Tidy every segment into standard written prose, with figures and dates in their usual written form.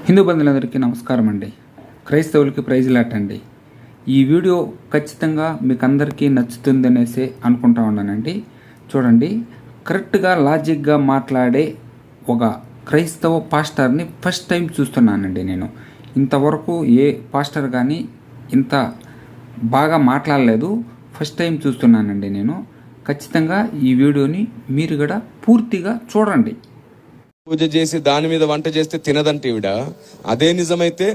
హిందూ బంధువులందరికీ నమస్కారం అండి. క్రైస్తవులకి ప్రైజ్ లాట్ అండి. ఈ వీడియో ఖచ్చితంగా మీకు అందరికీ నచ్చుతుందనేసి అనుకుంటా ఉన్నానండి. చూడండి, కరెక్ట్గా లాజిక్గా మాట్లాడే ఒక క్రైస్తవ పాస్టర్ని ఫస్ట్ టైం చూస్తున్నానండి నేను. ఇంతవరకు ఏ పాస్టర్ కానీ ఇంత బాగా మాట్లాడలేదు. ఫస్ట్ టైం చూస్తున్నానండి నేను. ఖచ్చితంగా ఈ వీడియోని మీరు కూడా పూర్తిగా చూడండి. పూజ చేసి దాని మీద వంట చేస్తే తినదంటే ఈవిడ. అదే నిజమైతే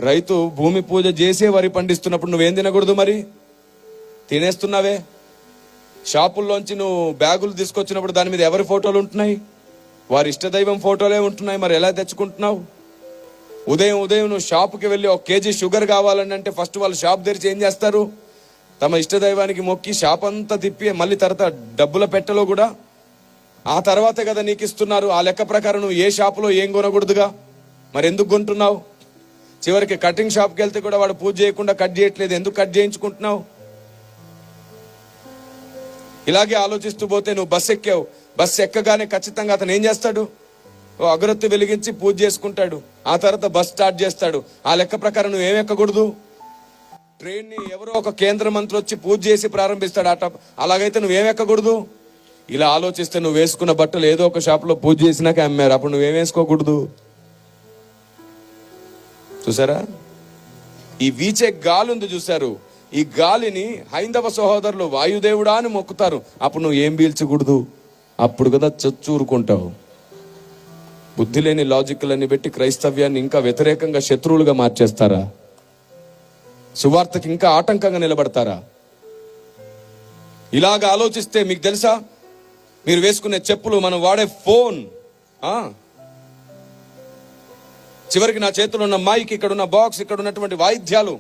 రైతు భూమి పూజ చేసే వరి పండిస్తున్నప్పుడు నువ్వేం తినకూడదు? మరి తినేస్తున్నావే. షాపుల్లోంచి నువ్వు బ్యాగులు తీసుకొచ్చినప్పుడు దాని మీద ఎవరి ఫోటోలు ఉంటున్నాయి? వారి ఇష్టదైవం ఫోటోలే ఉంటున్నాయి. మరి ఎలా తెచ్చుకుంటున్నావు? ఉదయం నువ్వు షాపుకి వెళ్ళి 1 కేజీ షుగర్ కావాలని అంటే ఫస్ట్ వాళ్ళు షాప్ తెరిచి ఏం చేస్తారు? తమ ఇష్టదైవానికి మొక్కి షాప్ అంతా తిప్పి మళ్ళీ తర్వాత డబ్బుల పెట్టెలో కూడా ఆ తర్వాతే కదా నీకు ఇస్తున్నారు. ఆ లెక్క ప్రకారం నువ్వు ఏ షాపులో ఏం కొనకూడదుగా. మరి ఎందుకు కొంటున్నావు? చివరికి కటింగ్ షాప్కి వెళ్తే కూడా వాడు పూజ చేయకుండా కట్ చేయట్లేదు. ఎందుకు కట్ చేయించుకుంటున్నావు? ఇలాగే ఆలోచిస్తూ పోతే నువ్వు బస్సు ఎక్కావు. బస్సు ఎక్కగానే ఖచ్చితంగా అతను ఏం చేస్తాడు? అగరొత్తి వెలిగించి పూజ చేసుకుంటాడు. ఆ తర్వాత బస్ స్టార్ట్ చేస్తాడు. ఆ లెక్క ప్రకారం నువ్వేం ఎక్కకూడదు. ట్రైన్ని ఎవరో ఒక కేంద్ర మంత్రి వచ్చి పూజ చేసి ప్రారంభిస్తాడు అట. అలాగైతే నువ్వేం ఎక్కకూడదు. ఇలా ఆలోచిస్తే నువ్వు వేసుకున్న బట్టలు ఏదో ఒక షాప్లో పూజ చేసినాక అమ్మారు. అప్పుడు నువ్వేం వేసుకోకూడదు. చూసారా? ఈ వీచే గాలి ఉంది చూసారు. ఈ గాలిని హైందవ సహోదరులు వాయుదేవుడా అని మొక్కుతారు. అప్పుడు నువ్వు ఏం పీల్చకూడదు. అప్పుడు కదా చచ్చూరుకుంటావు. బుద్ధి లేని లాజిక్లన్నీ పెట్టి క్రైస్తవ్యాన్ని ఇంకా వ్యతిరేకంగా శత్రువులుగా మార్చేస్తారా? సువార్తకి ఇంకా ఆటంకంగా నిలబడతారా? ఇలాగ ఆలోచిస్తే మీకు తెలుసా, మీరు వేసుకునే చెప్పులు, మనం వాడే ఫోన్, చివరికి నా చేతిలో ఉన్న మైక్, ఇక్కడ ఉన్న బాక్స్, ఇక్కడ ఉన్నటువంటి వాయిద్యాలు,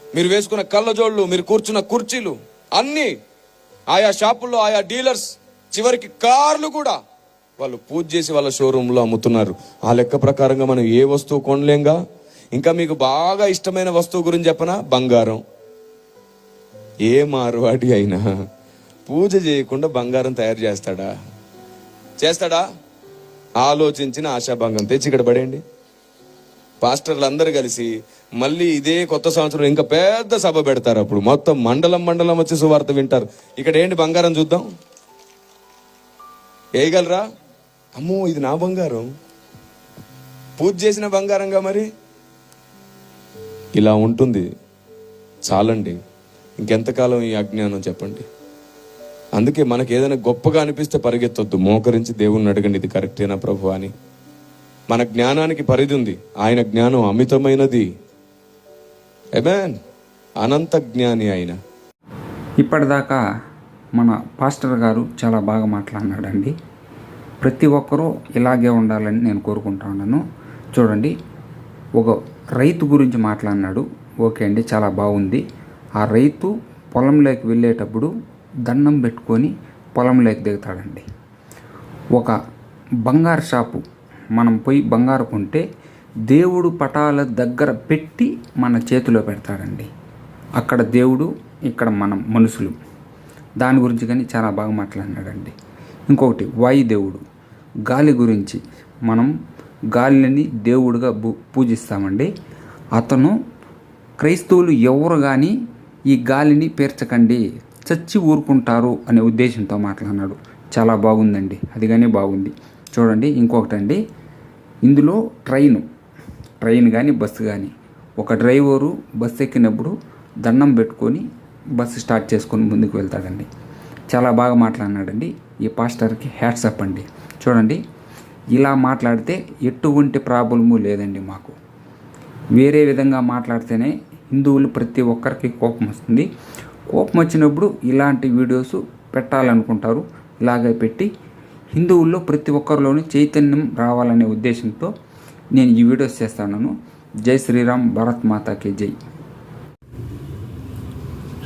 మీరు వేసుకున్న కళ్ళజోళ్ళు, మీరు కూర్చున్న కుర్చీలు అన్నీ ఆయా షాపుల్లో ఆయా డీలర్స్, చివరికి కార్లు కూడా వాళ్ళు పూజ చేసి వాళ్ళ షోరూంలో అమ్ముతున్నారు. ఆ లెక్క ప్రకారంగా మనం ఏ వస్తువు కొనలేంగా. ఇంకా మీకు బాగా ఇష్టమైన వస్తువు గురించి చెప్పనా? బంగారం. ఏ మార్వాడి అయినా పూజ చేయకుండా బంగారం తయారు చేస్తాడా? ఆలోచించిన ఆశాభంగం తెచ్చి ఇక్కడ పడేయండి. పాస్టర్లు అందరు కలిసి మళ్ళీ ఇదే కొత్త సంవత్సరం ఇంకా పెద్ద సభ పెడతారు. అప్పుడు మొత్తం మండలం వచ్చి సువార్త వింటారు. ఇక్కడ ఏంటి బంగారం చూద్దాం, వేయగలరా? అమ్మో, ఇది నా బంగారం, పూజ చేసిన బంగారంగా. మరి ఇలా ఉంటుంది. చాలండి, ఇంకెంతకాలం ఈ అజ్ఞానం చెప్పండి. అందుకే మనకి ఏదైనా గొప్పగా అనిపిస్తే పరిగెత్తొద్దు. మోకరించి దేవుణ్ణి అడగండి, ఇది కరెక్టేనా ప్రభు అని. మన జ్ఞానానికి పరిధి ఉంది. ఆయన జ్ఞానం అమితమైనది. ఆమేన్. అనంత జ్ఞాని ఆయన. ఇప్పటిదాకా మన పాస్టర్ గారు చాలా బాగా మాట్లాడినాడండి. ప్రతి ఒక్కరూ ఇలాగే ఉండాలని నేను కోరుకుంటా ఉన్నాను. చూడండి, ఒక రైతు గురించి మాట్లాడినాడు. ఓకే అండి, చాలా బాగుంది. ఆ రైతు పొలంలోకి వెళ్ళేటప్పుడు దండం పెట్టుకొని పొలంలోకి దిగుతాడండి. ఒక బంగారు షాపు మనం పోయి బంగారు కొంటే దేవుడు పటాల దగ్గర పెట్టి మన చేతిలో పెడతాడండి. అక్కడ దేవుడు, ఇక్కడ మనం మనుషులు. దాని గురించి కానీ చాలా బాగా మాట్లాడినాడండి. ఇంకొకటి వాయుదేవుడు, గాలి గురించి. మనం గాలిని దేవుడుగా పూజిస్తామండి. అతను క్రైస్తవులు ఎవరు కానీ ఈ గాలిని పీల్చకండి, చచ్చి ఊరుకుంటారు అనే ఉద్దేశంతో మాట్లాడినాడు. చాలా బాగుందండి, అది కానీ బాగుంది. చూడండి, ఇంకొకటండి, ఇందులో ట్రైన్ కానీ బస్సు కానీ, ఒక డ్రైవరు బస్సు ఎక్కినప్పుడు దండం పెట్టుకొని బస్సు స్టార్ట్ చేసుకొని ముందుకు వెళ్తాడండి. చాలా బాగా మాట్లాడినాడండి. ఈ పాస్టర్కి హ్యాట్సప్ అండి. చూడండి, ఇలా మాట్లాడితే ఎటువంటి ప్రాబ్లము లేదండి మాకు. వేరే విధంగా మాట్లాడితేనే హిందువులు ప్రతి ఒక్కరికి కోపం వస్తుంది. కోపం వచ్చినప్పుడు ఇలాంటి వీడియోస్ పెట్టాలనుకుంటారు. ఇలాగే పెట్టి హిందువుల్లో ప్రతి ఒక్కరిలోని చైతన్యం రావాలనే ఉద్దేశంతో నేను ఈ వీడియోస్ చేస్తున్నాను. జై శ్రీరామ్, భారత్ మాతాకి జై.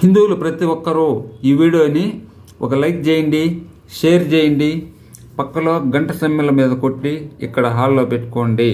హిందువులు ప్రతి ఒక్కరూ ఈ వీడియోని ఒక లైక్ చేయండి, షేర్ చేయండి, పక్కలో గంట సమ్మెల మీద కొట్టి ఇక్కడ హాల్లో పెట్టుకోండి.